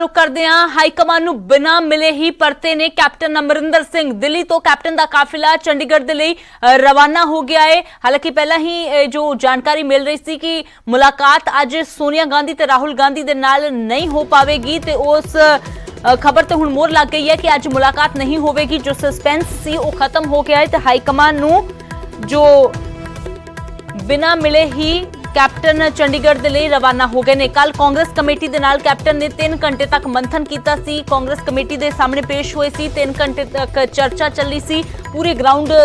रुक करदे हां हाईकमान ਨੂੰ ਬਿਨਾ ਮਿਲੇ ਹੀ ਪਰਤੇ ਨੇ ਕੈਪਟਨ ਅਮਰਿੰਦਰ ਸਿੰਘ। ਦਿੱਲੀ ਤੋਂ ਕੈਪਟਨ ਦਾ ਕਾਫਿਲਾ ਚੰਡੀਗੜ੍ਹ ਦੇ ਲਈ ਰਵਾਨਾ ਹੋ ਗਿਆ ਹੈ। ਹਾਲਾਂਕਿ ਪਹਿਲਾਂ ਹੀ ਜੋ ਜਾਣਕਾਰੀ ਮਿਲ ਰਹੀ ਸੀ ਕਿ ਮੁਲਾਕਾਤ ਅੱਜ ਸੋਨੀਆ ਗਾਂਧੀ ਤੇ ਰਾਹੁਲ ਗਾਂਧੀ ਦੇ ਨਾਲ ਨਹੀਂ ਹੋ ਪਾਵੇਗੀ ਤੇ ਉਸ खबर तो हुण मोहर लग गई है कि अज मुलाकात नहीं होगी। जो सस्पेंस सी वो खत्म हो गया है तो हाईकमान नूं जो बिना मिले ही कैप्टन चंडीगढ़ दे लई रवाना हो गए ने। कल कांग्रेस कमेटी दे नाल कैप्टन ने 3 घंटे तक मंथन कीता सी। कांग्रेस कमेटी दे सामने पेश हुए सी। 3 घंटे तक चर्चा चली सी। पूरे ग्राउंड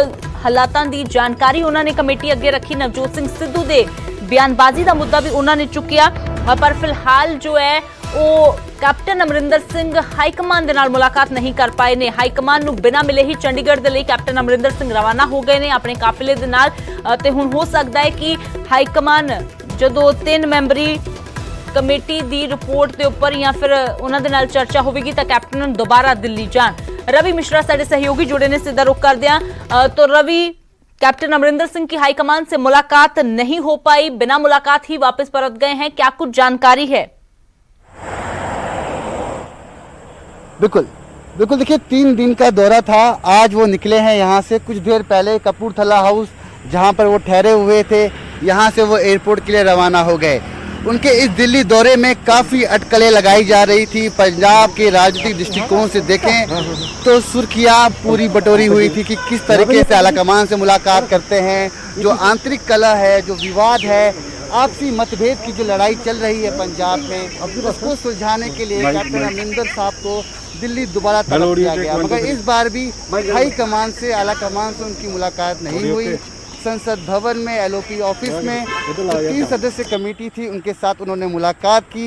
हालातां दी जानकारी उन्होंने कमेटी अगे रखी। नवजोत सिंह सिद्धू दे बयानबाजी का मुद्दा भी उन्होंने चुकिया। पर फिलहाल जो है वो कैप्टन अमरिंदर सिंह हाईकमान दे नाल मुलाकात नहीं कर पाए ने। हाईकमान नूं बिना मिले ही चंडीगढ़ दे लई कैप्टन अमरिंदर सिंह रवाना हो गए ने अपने काफिले दे नाल। ते हुण हो सकदा है कि हाईकमान जदों 3 मैंबरी कमेटी दी रिपोर्ट के उपर या फिर उन्हां दे नाल चर्चा होगी तो कैप्टन दोबारा दिल्ली जाण। रवि मिश्रा साडे सहयोगी जुड़े ने, सीधा रुख करदे हां। तो रवि, कैप्टन अमरिंदर सिंह की हाईकमान से मुलाकात नहीं हो पाई, बिना मुलाकात ही वापस परत गए हैं, क्या कुछ जानकारी है? बिल्कुल बिल्कुल, देखिए 3 दिन का दौरा था। आज वो निकले हैं यहाँ से। कुछ देर पहले कपूरथला हाउस जहाँ पर वो ठहरे हुए थे, यहाँ से वो एयरपोर्ट के लिए रवाना हो गए। उनके इस दिल्ली दौरे में काफ़ी अटकलें लगाई जा रही थी। पंजाब के राजनीतिक दृष्टिकोण से देखें तो सुर्खियाँ पूरी बटोरी हुई थी कि किस तरीके से आलाकमान से मुलाकात करते हैं। जो आंतरिक कलह है, जो विवाद है, आपसी मतभेद की जो लड़ाई चल रही है पंजाब में, उसको सुलझाने के लिए कैप्टन अमरिंदर साहब को दिल्ली दोबारा तलब किया गया। मगर इस बार भी हाई कमान से, आला कमान से उनकी मुलाकात नहीं हुई। संसद भवन में, LOP ऑफिस में 3 सदस्य कमेटी थी, उनके साथ उन्होंने मुलाकात की।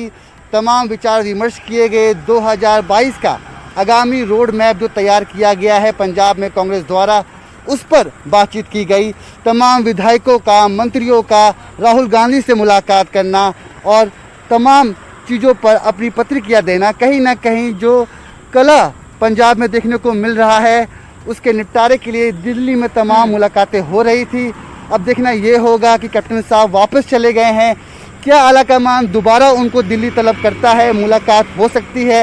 तमाम विचार विमर्श किए गए। 2022 का आगामी रोड मैप जो तैयार किया गया है पंजाब में कांग्रेस द्वारा, उस पर बातचीत की गई। तमाम विधायकों का, मंत्रियों का राहुल गांधी से मुलाकात करना और तमाम चीज़ों पर अपनी प्रतिक्रिया देना, कहीं ना कहीं जो कला पंजाब में देखने को मिल रहा है उसके निपटारे के लिए दिल्ली में तमाम मुलाकातें हो रही थी। अब देखना ये होगा कि कैप्टन साहब वापस चले गए हैं, क्या आलाकमान दोबारा उनको दिल्ली तलब करता है, मुलाकात हो सकती है,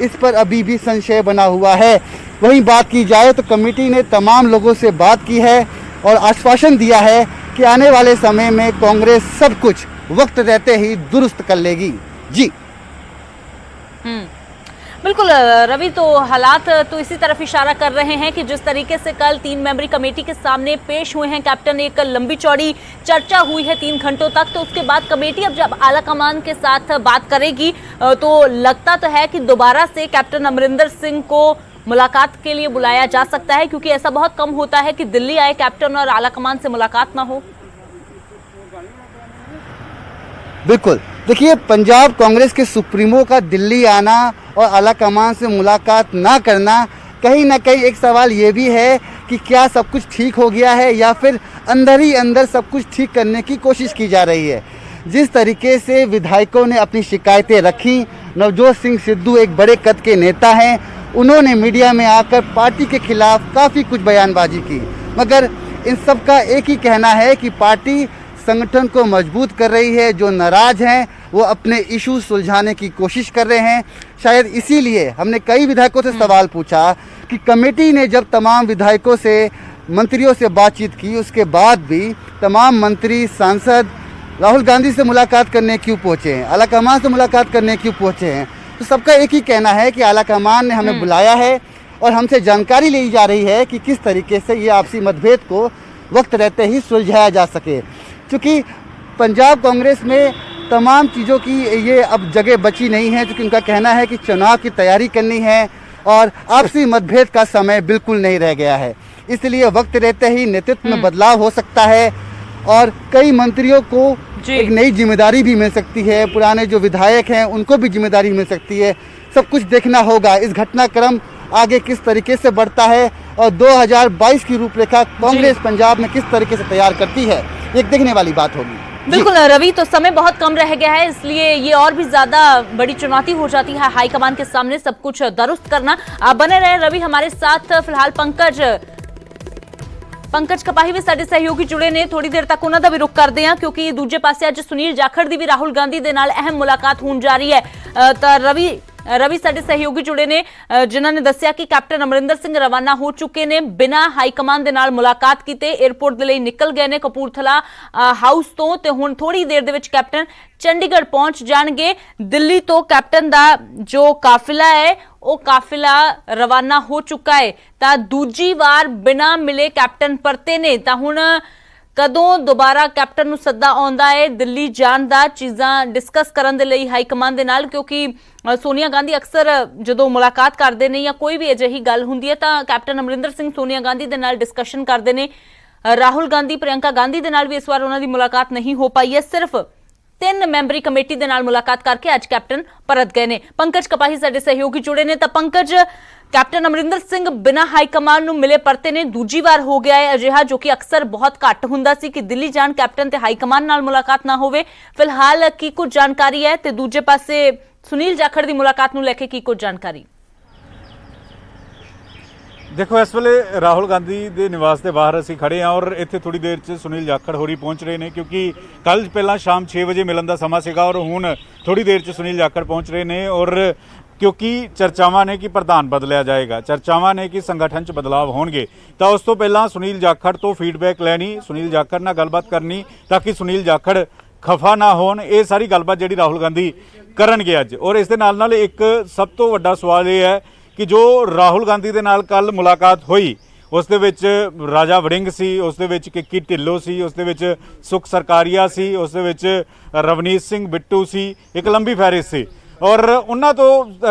इस पर अभी भी संशय बना हुआ है। वहीं बात की जाए तो कमेटी ने तमाम लोगों से बात की है और आश्वासन दिया है कि आने वाले समय में कांग्रेस सब कुछ वक्त रहते ही दुरुस्त कर लेगी। जी बिल्कुल रवि, तो हालात तो इसी तरफ इशारा कर रहे हैं कि जिस तरीके से कल 3 मेंबरी कमेटी के सामने पेश हुए हैं कैप्टन, एक लंबी चौड़ी चर्चा हुई है 3 घंटों तक। तो उसके बाद कमेटी अब जब आला कमान के साथ बात करेगी तो लगता तो है कि दोबारा से कैप्टन अमरिंदर सिंह को मुलाकात के लिए बुलाया जा सकता है, क्योंकि ऐसा बहुत कम होता है कि दिल्ली आए कैप्टन और आला कमान से मुलाकात ना हो। बिल्कुल, देखिए पंजाब कांग्रेस के सुप्रीमो का दिल्ली आना और आला कमान से मुलाकात ना करना, कहीं ना कहीं एक सवाल ये भी है कि क्या सब कुछ ठीक हो गया है या फिर अंदर ही अंदर सब कुछ ठीक करने की कोशिश की जा रही है। जिस तरीके से विधायकों ने अपनी शिकायतें रखी, नवजोत सिंह सिद्धू एक बड़े कद के नेता हैं, उन्होंने मीडिया में आकर पार्टी के खिलाफ काफ़ी कुछ बयानबाजी की। मगर इन सब का एक ही कहना है कि पार्टी संगठन को मजबूत कर रही है। जो नाराज हैं वो अपने इशू सुलझाने की कोशिश कर रहे हैं। शायद इसीलिए हमने कई विधायकों से सवाल पूछा कि कमेटी ने जब तमाम विधायकों से, मंत्रियों से बातचीत की, उसके बाद भी तमाम मंत्री, सांसद राहुल गांधी से मुलाकात करने क्यों पहुँचे हैं, आला कमान से मुलाकात करने क्यों पहुँचे हैं। तो सबका एक ही कहना है कि आला कमान ने हमें बुलाया है और हमसे जानकारी ली जा रही है कि किस तरीके से ये आपसी मतभेद को वक्त रहते ही सुलझाया जा सके। क्योंकि पंजाब कांग्रेस में तमाम चीज़ों की ये अब जगह बची नहीं है, क्योंकि उनका कहना है कि चुनाव की तैयारी करनी है और आपसी मतभेद का समय बिल्कुल नहीं रह गया है। इसलिए वक्त रहते ही नेतृत्व में बदलाव हो सकता है और कई मंत्रियों को एक नई जिम्मेदारी भी मिल सकती है। पुराने जो विधायक हैं उनको भी जिम्मेदारी मिल सकती है। सब कुछ देखना होगा इस घटनाक्रम आगे किस तरीके से बढ़ता है और 2022 की रूपरेखा कांग्रेस पंजाब में किस तरीके से तैयार करती है, एक देखने वाली बात होगी। बिल्कुल रवि, तो समय बहुत कम रह गया है, इसलिए ये और भी ज्यादा बड़ी चुनौती हो जाती है हाईकमान के सामने सब कुछ दुरुस्त करना। आप बने रहे रवि हमारे साथ। फिलहाल पंकज कपाही भी साडे सहयोगी जुड़े ने, थोड़ी देर तक उन्हां दा भी रुख करदे हां क्योंकि दूजे पासे अज सुनील जाखड़ दी भी राहुल गांधी दे नाल अहम मुलाकात होण जा रही है। तो रवि, रवि साडे सहयोगी जुड़े ने जिन्हां ने दस्सिया कि कैप्टन अमरिंदर सिंह रवाना हो चुके ने बिना हाईकमान दे नाल मुलाकात कीते एयरपोर्ट दे लई निकल गए ने कपूरथला हाउस तो ते हुण थोड़ी देर दे विच कैप्टन चंडीगढ़ पहुंच जाणगे। दिल्ली तो कैप्टन दा जो काफिला है वो काफिला रवाना हो चुका है तां दूजी वार बिना मिले कैप्टन परते ने तां हुण कदों दोबारा कैप्टन नूं सद्दा आउंदा है दिल्ली जाण दा चीज़ां डिस्कस करन दे लई हाईकमान दे नाल क्योंकि सोनिया गांधी अक्सर जदों मुलाकात करते हैं या कोई भी अजिही गल हुंदी है तां कैप्टन अमरिंदर सिंह सोनिया गांधी दे नाल डिस्कशन करते हैं। राहुल गांधी प्रियंका गांधी दे नाल भी इस बार उन्हां दी मुलाकात नहीं हो पाई है, सिर्फ 3 मैंबरी कमेटी दे नाल मुलाकात करके अज कैप्टन परत गए ने। पंकज कपाही साडे सहयोगी जुड़े ने तां पंकज कैप्टन अमरिंदर सिंह बिना हाईकमान नूं मिले परते ने दूजी बार हो गया है अजिहा जो कि अक्सर बहुत घट हुंदा सी कि दिल्ली जाण कैप्टन ते हाईकमान नाल मुलाकात ना होवे। फिलहाल की कुछ जानकारी है ते दूजे पासे सुनील जाखड़ की मुलाकात नूं लैके की कुछ जानकारी? देखो इस वेले राहुल गांधी के निवास के बाहर असीं खड़े हैं और इत्थे थोड़ी देर च सुनील जाखड़ होरी पहुंच रहे हैं क्योंकि कल पहला शाम 6 बजे मिलन का समा सीगा और हुण थोड़ी देर च सुनील जाखड़ पहुंच रहे हैं। और क्योंकि चर्चावां ने कि प्रधान बदलिया जाएगा, चर्चावां ने कि संगठन च बदलाव होणगे, तो उस तो पहला सुनील जाखड़ तो फीडबैक लैनी, सुनील जाखड़ नाल गलबात करनी ताकि सुनील जाखड़ खफा ना होण। ये सारी गलबात जिहड़ी राहुल गांधी करनगे अज। और इस दे नाल नाल एक सब तो वड्डा सवाल ये है कि जो राहुल गांधी दे नाल कल मुलाकात हुई उस दे विच राजा वड़िंग सी, उस दे विच किक्की ढिल्लों सी, उस दे विच सुख सरकारिया सी, उस दे विच रवनीत सिंह बिट्टू सी, एक लंबी फहरिस्त सी और उन्हां तो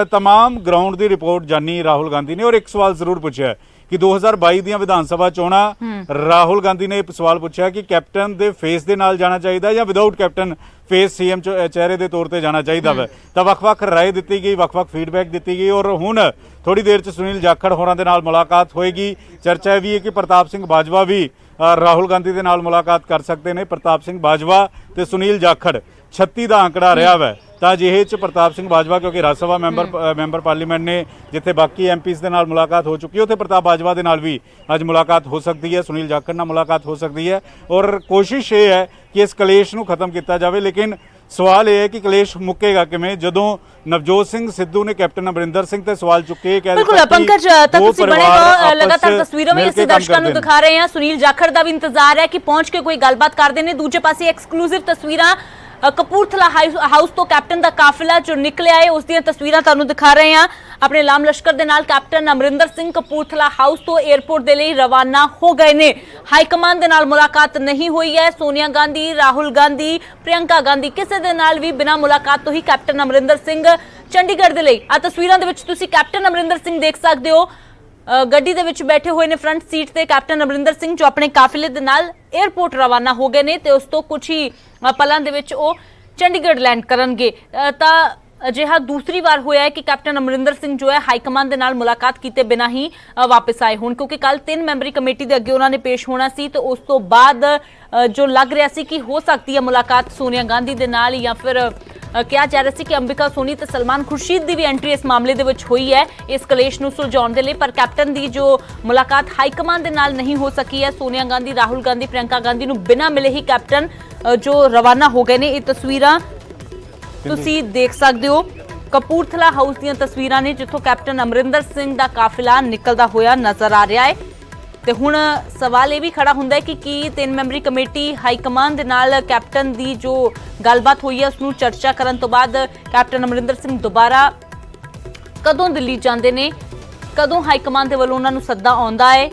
तमाम ग्राउंड की रिपोर्ट जानी राहुल गांधी ने। और एक सवाल जरूर पूछा कि 2022 ਦੀਆਂ विधान सभा चोणां राहुल गांधी ने एक सवाल पूछा कि कैप्टन दे फेस दे नाल जाना चाहिए या विदाउट कैप्टन फेस सीएम चेहरे के तौर पर जाना चाहिए वै, तो वख-वख राय दी गई, वख-वख फीडबैक दी गई। और हुण थोड़ी देर च सुनील जाखड़ होरां दे नाल मुलाकात होएगी। चर्चा भी है कि प्रताप सिंह बाजवा भी राहुल गांधी दे नाल मुलाकात कर सकते हैं। प्रताप सिंह बाजवा ते सुनील जाखड़ 36 का आंकड़ा रहा वै ਤਾਂ ਜਿਹੇ ਚ ਪ੍ਰਤਾਪ ਸਿੰਘ ਬਾਜਵਾ क्योंकि ਰਾਜ ਸਭਾ ਮੈਂਬਰ ਪਾਰਲੀਮੈਂਟ ਨੇ ਜਿੱਥੇ ਬਾਕੀ ਐਮਪੀਸ ਦੇ ਨਾਲ ਮੁਲਾਕਾਤ ਹੋ ਚੁੱਕੀ ਹੈ ਉੱਥੇ ਪ੍ਰਤਾਪ ਬਾਜਵਾ ਦੇ ਨਾਲ ਵੀ ਅੱਜ ਮੁਲਾਕਾਤ ਹੋ ਸਕਦੀ ਹੈ, ਸੁਨੀਲ ਜਾਖੜ ਨਾਲ ਮੁਲਾਕਾਤ ਹੋ ਸਕਦੀ ਹੈ। ਔਰ ਕੋਸ਼ਿਸ਼ ਇਹ ਹੈ ਕਿ ਇਸ ਕਲੇਸ਼ ਨੂੰ ਖਤਮ ਕੀਤਾ ਜਾਵੇ, ਲੇਕਿਨ ਸਵਾਲ ਇਹ ਹੈ ਕਿ ਕਲੇਸ਼ ਮੁੱਕੇਗਾ ਕਿਵੇਂ ਜਦੋਂ ਨਵਜੋਤ ਸਿੰਘ ਸਿੱਧੂ ਨੇ ਕੈਪਟਨ ਅਮਰਿੰਦਰ ਸਿੰਘ ਤੇ ਸਵਾਲ ਚੁੱਕੇ। ਬਿਲਕੁਲ ਪੰਕਜ ਤਾਂ ਤੁਸੀਂ ਬੜੇ ਲਗਾਤਾਰ ਤਸਵੀਰਾਂ ਵੀ ਅਸੀਂ ਦਰਸ਼ਕਾਂ ਨੂੰ ਦਿਖਾ ਰਹੇ ਹਾਂ। ਸੁਨੀਲ ਜਾਖੜ ਦਾ ਵੀ ਇੰਤਜ਼ਾਰ ਹੈ ਕਿ ਪਹੁੰਚ ਕੇ ਕੋਈ ਗੱਲਬਾਤ ਕਰਦੇ ਨੇ। ਦੂਜੇ ਪਾਸੇ ਐਕਸਕਲੂਸਿਵ ਤਸਵੀਰਾਂ कपूरथला हाउस तो कैप्टन का काफिला जो निकलिया है उस तस्वीर तुहानूं दिखा रहे हैं अपने लाम लश्कर दे नाल। कैप्टन अमरिंदर सिंह कपूरथला हाउस तो एयरपोर्ट के लिए रवाना हो गए ने। हाईकमान दे नाल मुलाकात नहीं हुई है। सोनिया गांधी, राहुल गांधी, प्रियंका गांधी किसी दे नाल भी बिना मुलाकात तो ही कैप्टन अमरिंदर सिंह चंडीगढ़ दे लई आ तस्वीरां दे विच तुसीं कैप्टन अमरिंदर सिंह देख सकते हो ਗੱਡੀ ਦੇ ਵਿੱਚ ਬੈਠੇ ਹੋਏ ਨੇ फ्रंट सीट ਤੇ कैप्टन अमरिंदर सिंह जो अपने काफिले ਦੇ ਨਾਲ एयरपोर्ट रवाना हो गए ने ਤੇ ਉਸ ਤੋਂ ਕੁਝ ਹੀ ਪਲਾਂ ਦੇ ਵਿੱਚ ਉਹ ਚੰਡੀਗੜ੍ਹ लैंड ਕਰਨਗੇ। ਤਾਂ ਅਜਿਹਾ दूसरी बार होया है कि कैप्टन अमरिंदर सिंह जो है हाईकमान के नाल मुलाकात किए बिना ही वापस आए होण, क्योंकि कल 3 मैंबरी कमेटी के अगे उन्होंने पेश होना सी तो उस तो बाद जो लग रहा सी कि हो सकती है मुलाकात सोनिया गांधी के नाल या फिर कहा जा रहा है कि अंबिका सोनी ते सलमान खुर्शीद की भी एंट्री इस मामले दे विच हुई है इस कलेश नूं सुलझाउण दे लई। पर कैप्टन की जो मुलाकात हाईकमान दे नाल नहीं हो सकी है। सोनिया गांधी, राहुल गांधी, प्रियंका गांधी नूं बिना मिले ही कैप्टन जो रवाना हो गए ने। ये तस्वीरां तुसी देख सकते हो कपूरथला हाउस ਦੀਆਂ ਤਸਵੀਰਾਂ ਨੇ ਜਿੱਥੋਂ कैप्टन अमरिंदर सिंह ਦਾ ਕਾਫਿਲਾ ਨਿਕਲਦਾ ਹੋਇਆ ਨਜ਼ਰ ਆ ਰਿਹਾ ਹੈ। ਤੇ ਹੁਣ ਸਵਾਲ ਇਹ ਵੀ ਖੜਾ ਹੁੰਦਾ ਹੈ ਕਿ ਕੀ 3 ਮੈਂਬਰੀ ਕਮੇਟੀ ਹਾਈਕਮਾਨ ਦੇ ਨਾਲ ਕੈਪਟਨ ਦੀ ਜੋ ਗੱਲਬਾਤ ਹੋਈ ਹੈ ਉਸ ਨੂੰ ਚਰਚਾ ਕਰਨ ਤੋਂ ਬਾਅਦ कैप्टन अमरिंदर सिंह ਦੁਬਾਰਾ ਕਦੋਂ ਦਿੱਲੀ ਜਾਂਦੇ ਨੇ, ਕਦੋਂ ਹਾਈਕਮਾਨ ਦੇ ਵੱਲੋਂ ਉਹਨਾਂ ਨੂੰ ਸੱਦਾ ਆਉਂਦਾ ਹੈ।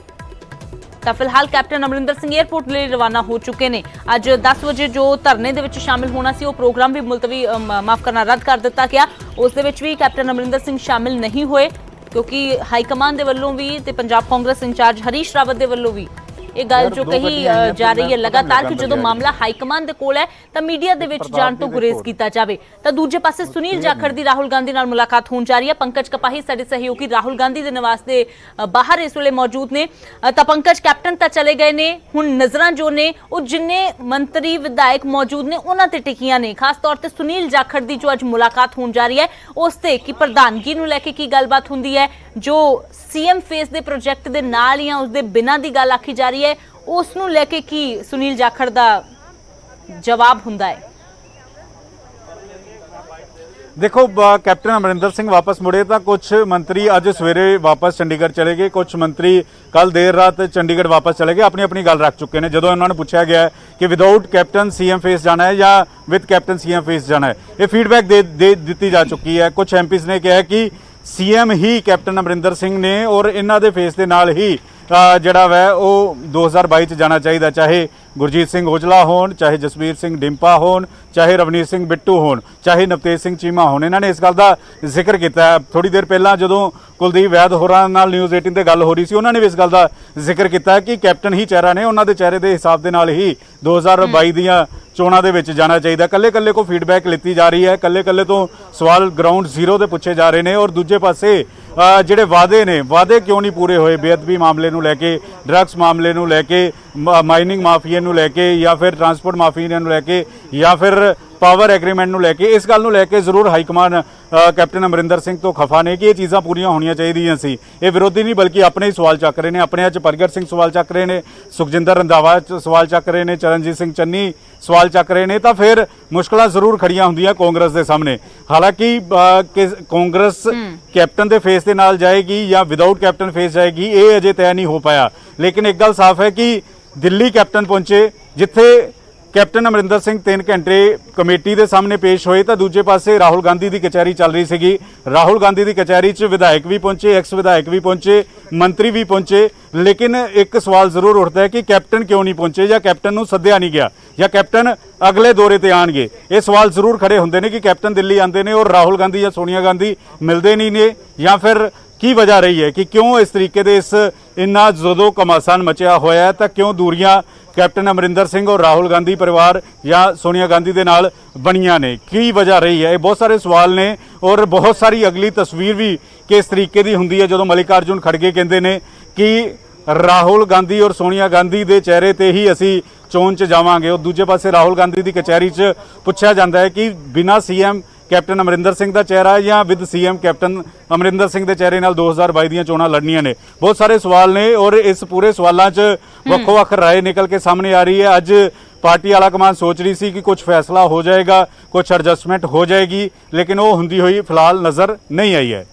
ਤਾਂ ਫਿਲਹਾਲ कैप्टन अमरिंदर सिंह एयरपोर्ट ਲਈ ਰਵਾਨਾ ਹੋ ਚੁੱਕੇ ਨੇ। ਅੱਜ 10 ਵਜੇ ਜੋ ਧਰਨੇ ਦੇ ਵਿੱਚ ਸ਼ਾਮਿਲ ਹੋਣਾ ਸੀ ਉਹ ਪ੍ਰੋਗਰਾਮ ਵੀ ਮੁਲਤਵੀ ਮਾਫ ਕਰਨਾ ਰੱਦ ਕਰ ਦਿੱਤਾ ਗਿਆ। ਉਸ ਦੇ ਵਿੱਚ ਵੀ कैप्टन अमरिंदर सिंह ਸ਼ਾਮਿਲ ਨਹੀਂ ਹੋਏ क्योंकि हाईकमान के वलों भी ते पंजाब कांग्रेस इंचार्ज हरीश रावत के वलों भी ये गल जो कही जा रही है लगातार कि जो मामला हाईकमान के कोल है तो मीडिया के विच जाण तो गुरेज किया जाए। तो दूजे पासे सुनील जाखड़ की राहुल गांधी नाल मुलाकात होण जा रही है। पंकज कपाही साडे सहयोगी राहुल गांधी के निवास के बाहर इस वेले मौजूद ने। तो पंकज कैप्टन तो चले गए ने, हुण नज़रां जो ने वो जिन्ने मंत्री विधायक मौजूद ने उन्हां ते टिकियां ने। खास तौर पर सुनील जाखड़ की जो अज मुलाकात होण जा रही है उस ते कि प्रधानगी नूं लैके की गलबात हुंदी है, जो सीएम फेस के प्रोजैक्ट के नाल या उसके बिना की गल आखी जा रही है उस नूं लैके की सुनील जाखड़ का जवाब हुंदा है। ਦੇਖੋ ਕੈਪਟਨ ਅਮਰਿੰਦਰ ਸਿੰਘ ਵਾਪਸ ਮੁੜੇ ਤਾਂ ਕੁਝ ਮੰਤਰੀ ਅੱਜ ਸਵੇਰੇ ਵਾਪਸ ਚੰਡੀਗੜ੍ਹ ਚਲੇ ਗਏ, ਕੁਝ ਮੰਤਰੀ ਕੱਲ ਦੇਰ ਰਾਤ ਚੰਡੀਗੜ੍ਹ ਵਾਪਸ ਚਲੇ ਗਏ, ਆਪਣੀ ਆਪਣੀ ਗੱਲ ਰੱਖ ਚੁੱਕੇ ਨੇ। ਜਦੋਂ ਉਹਨਾਂ ਨੂੰ ਪੁੱਛਿਆ ਗਿਆ ਹੈ ਕਿ ਵਿਦਆਊਟ ਕੈਪਟਨ ਸੀਐਮ ਫੇਸ ਜਾਣਾ ਹੈ ਜਾਂ ਵਿਦ ਕੈਪਟਨ ਸੀਐਮ ਫੇਸ ਜਾਣਾ ਹੈ, ਇਹ ਫੀਡਬੈਕ ਦੇ ਦਿੱਤੀ ਜਾ ਚੁੱਕੀ ਹੈ। ਕੁਝ ਐਮਪੀਜ਼ ਨੇ ਕਿਹਾ ਕਿ ਸੀਐਮ ਹੀ ਕੈਪਟਨ ਅਮਰਿੰਦਰ ਸਿੰਘ ਨੇ ਔਰ ਇਹਨਾਂ ਦੇ ਫੇਸ ਦੇ ਨਾਲ ਹੀ ਜਿਹੜਾ ਵੈ ਉਹ 2022 ਚ ਜਾਣਾ ਚਾਹੀਦਾ, ਚਾਹੇ ਗੁਰਜੀਤ ਸਿੰਘ ਔਜਲਾ ਹੋਣ, ਚਾਹੇ ਜਸਵੀਰ ਸਿੰਘ ਡਿੰਪਾ ਹੋਣ, ਚਾਹੇ ਰਵਨੀਤ ਸਿੰਘ ਬਿੱਟੂ ਹੋਣ, ਚਾਹੇ ਨਵਤੇਜ ਸਿੰਘ ਚੀਮਾ ਹੋਣ। ਇਹਨਾਂ ਨੇ ਇਸ ਗੱਲ ਦਾ ਜ਼ਿਕਰ ਕੀਤਾ। ਥੋੜੀ ਦੇਰ ਪਹਿਲਾਂ ਜਦੋਂ ਕੁਲਦੀਪ ਵੈਦ ਹੋਰਾਂ ਨਾਲ ਨਿਊਜ਼ 18 ਤੇ ਗੱਲ ਹੋ ਰਹੀ ਸੀ, ਉਹਨਾਂ ਨੇ ਵੀ ਇਸ ਗੱਲ ਦਾ ਜ਼ਿਕਰ ਕੀਤਾ ਕਿ ਕੈਪਟਨ ਹੀ ਚਿਹਰਾ ਨੇ, ਉਹਨਾਂ ਦੇ ਚਿਹਰੇ ਦੇ ਹਿਸਾਬ ਦੇ ਨਾਲ ਹੀ 2022 ਦੀਆਂ ਚੋਣਾਂ ਦੇ ਵਿੱਚ ਜਾਣਾ ਚਾਹੀਦਾ। ਕੱਲੇ ਕੱਲੇ ਕੋ ਫੀਡਬੈਕ ਲਿੱਤੀ ਜਾ ਰਹੀ ਹੈ, ਕੱਲੇ ਕੱਲੇ ਤੋਂ ਸਵਾਲ ਗਰਾਊਂਡ ਜ਼ੀਰੋ ਤੇ ਪੁੱਛੇ ਜਾ ਰਹੇ ਨੇ। ਔਰ ਦੂਜੇ ਪਾਸੇ ਜਿਹੜੇ ਵਾਅਦੇ ਨੇ, ਵਾਅਦੇ ਕਿਉਂ ਨਹੀਂ ਪੂਰੇ ਹੋਏ? ਬੇਅਦਬੀ ਮਾਮਲੇ ਨੂੰ ਲੈ ਕੇ, ਡਰੱਗਸ ਮਾਮਲੇ ਨੂੰ ਲੈ ਕੇ, ਮਾਈਨਿੰਗ ਮਾਫੀਆ ਨੂੰ ਲੈ ਕੇ, ਜਾਂ ਫਿਰ ਟਰਾਂਸਪੋਰਟ ਮਾਫੀਆ ਨੂੰ ਲੈ ਕੇ, ਜਾਂ ਫਿਰ ਪਾਵਰ ਐਗਰੀਮੈਂਟ ਨੂੰ ਲੈ ਕੇ, ਇਸ ਗੱਲ ਨੂੰ ਲੈ ਕੇ ਜ਼ਰੂਰ ਹਾਈਕਮਾਨ ਕੈਪਟਨ ਅਮਰਿੰਦਰ ਸਿੰਘ ਤੋਂ ਖਫਾ ਨੇ ਕਿ ਇਹ ਚੀਜ਼ਾਂ ਪੂਰੀਆਂ ਹੋਣੀਆਂ ਚਾਹੀਦੀਆਂ ਸੀ। ਇਹ ਵਿਰੋਧੀ ਨਹੀਂ ਬਲਕਿ ਆਪਣੇ ਹੀ ਸਵਾਲ ਚੱਕ ਰਹੇ ਨੇ। ਆਪਣੇ 'ਚ ਪ੍ਰਗਟ ਸਿੰਘ ਸਵਾਲ ਚੱਕ ਰਹੇ ਨੇ, ਸੁਖਜਿੰਦਰ ਰੰਧਾਵਾ ਸਵਾਲ ਚੱਕ ਰਹੇ ਨੇ, ਚਰਨਜੀਤ ਸਿੰਘ ਚੰਨੀ ਸਵਾਲ ਚੱਕ ਰਹੇ ਨੇ, ਤਾਂ ਫਿਰ ਮੁਸ਼ਕਲਾਂ ਜ਼ਰੂਰ ਖੜੀਆਂ ਹੁੰਦੀਆਂ ਕਾਂਗਰਸ ਦੇ ਸਾਹਮਣੇ। ਹਾਲਾਂਕਿ ਕਾਂਗਰਸ ਕੈਪਟਨ ਦੇ ਫੇਸ ਦੇ ਨਾਲ ਜਾਏਗੀ ਜਾਂ ਵਿਦਆਊਟ ਕੈਪਟਨ ਫੇਸ ਜਾਏਗੀ, ਇਹ ਅਜੇ ਤੈਅ ਨਹੀਂ ਹੋ ਪਾਇਆ। ਲੇਕਿਨ ਇੱਕ ਗੱਲ ਸਾਫ਼ ਹੈ ਕਿ ਦਿੱਲੀ ਕੈਪਟਨ ਪਹੁੰਚੇ, ਜਿੱਥੇ ਕੈਪਟਨ ਅਮਰਿੰਦਰ ਸਿੰਘ 3 ਘੰਟੇ ਕਮੇਟੀ ਦੇ ਸਾਹਮਣੇ ਪੇਸ਼ ਹੋਏ, ਤਾਂ ਦੂਜੇ ਪਾਸੇ ਰਾਹੁਲ ਗਾਂਧੀ ਦੀ ਕਚਹਿਰੀ ਚੱਲ ਰਹੀ ਸੀਗੀ। ਰਾਹੁਲ ਗਾਂਧੀ ਦੀ ਕਚਹਿਰੀ 'ਚ ਵਿਧਾਇਕ ਵੀ ਪਹੁੰਚੇ, ਐਕਸ ਵਿਧਾਇਕ ਵੀ ਪਹੁੰਚੇ, ਮੰਤਰੀ ਵੀ ਪਹੁੰਚੇ। ਲੇਕਿਨ ਇੱਕ ਸਵਾਲ ਜ਼ਰੂਰ ਉੱਠਦਾ ਹੈ ਕਿ ਕੈਪਟਨ ਕਿਉਂ ਨਹੀਂ ਪਹੁੰਚੇ, ਜਾਂ ਕੈਪਟਨ ਨੂੰ ਸੱਦਿਆ ਨਹੀਂ ਗਿਆ, ਜਾਂ ਕੈਪਟਨ ਅਗਲੇ ਦੌਰੇ ਤੇ ਆਣਗੇ। ਇਹ ਸਵਾਲ ਜ਼ਰੂਰ ਖੜੇ ਹੁੰਦੇ ਨੇ ਕਿ ਕੈਪਟਨ ਦਿੱਲੀ ਆਉਂਦੇ ਨੇ ਔਰ ਰਾਹੁਲ ਗਾਂਧੀ ਜਾਂ ਸੋਨੀਆ ਗਾਂਧੀ ਮਿਲਦੇ ਨਹੀਂ ਨੇ, ਜਾਂ ਫਿਰ ਕੀ ਵਜ੍ਹਾ ਰਹੀ ਹੈ ਕਿ ਕਿਉਂ ਇਸ ਤਰੀਕੇ ਦੇ ਇੰਨਾ ਜਦੋਂ ਘਮਾਸਾਨ ਮਚਿਆ ਹੋਇਆ ਹੈ, ਤਾਂ ਕਿਉਂ ਦੂਰੀਆਂ ਕੈਪਟਨ ਅਮਰਿੰਦਰ ਸਿੰਘ ਔਰ ਰਾਹੁਲ ਗਾਂਧੀ ਪਰਿਵਾਰ ਜਾਂ ਸੋਨੀਆ ਗਾਂਧੀ ਦੇ ਨਾਲ ਬਣੀਆਂ ਨੇ, ਕੀ ਵਜ੍ਹਾ ਰਹੀ ਹੈ? ਇਹ ਬਹੁਤ ਸਾਰੇ ਸਵਾਲ ਨੇ ਔਰ ਬਹੁਤ ਸਾਰੀ ਅਗਲੀ ਤਸਵੀਰ ਵੀ ਕਿਸ ਤਰੀਕੇ ਦੀ ਹੁੰਦੀ ਹੈ ਜਦੋਂ ਮਲਿਕਾਰਜੁਨ ਖੜਗੇ ਕਹਿੰਦੇ ਨੇ ਕਿ ਰਾਹੁਲ ਗਾਂਧੀ ਔਰ ਸੋਨੀਆ ਗਾਂਧੀ ਦੇ ਚਿਹਰੇ ਤੇ ਹੀ ਅਸੀਂ ਚੋਣ 'ਚ ਜਾਵਾਂਗੇ। ਔਰ ਦੂਜੇ ਪਾਸੇ ਰਾਹੁਲ ਗਾਂਧੀ ਦੀ ਕਚਹਿਰੀ 'ਚ ਪੁੱਛਿਆ ਜਾਂਦਾ ਹੈ ਕਿ ਬਿਨਾਂ ਸੀਐਮ ਕੈਪਟਨ ਅਮਰਿੰਦਰ ਸਿੰਘ ਦਾ ਚਿਹਰਾ ਹੈ ਜਾਂ with CM captain Amarinder Singh ਦੇ ਚਿਹਰੇ ਨਾਲ 2022 ਦੀਆਂ ਚੋਣਾਂ ਲੜਨੀਆਂ ਨੇ। ਬਹੁਤ ਸਾਰੇ ਸਵਾਲ ਨੇ ਔਰ ਇਸ ਪੂਰੇ ਸਵਾਲਾਂ 'ਚ ਵੱਖੋ ਵੱਖ ਰਾਏ ਨਿਕਲ ਕੇ ਸਾਹਮਣੇ ਆ ਰਹੀ ਹੈ। ਅੱਜ ਪਾਰਟੀ ਆਲਾ ਕਮਾਨ ਸੋਚ ਰਹੀ ਸੀ ਕਿ ਕੁਝ ਫੈਸਲਾ ਹੋ ਜਾਏਗਾ, ਕੁਝ ਐਡਜਸਟਮੈਂਟ ਹੋ ਜਾਏਗੀ, ਲੇਕਿਨ ਉਹ ਹੁੰਦੀ ਹੋਈ ਫਿਲਹਾਲ ਨਜ਼ਰ ਨਹੀਂ ਆਈ ਹੈ।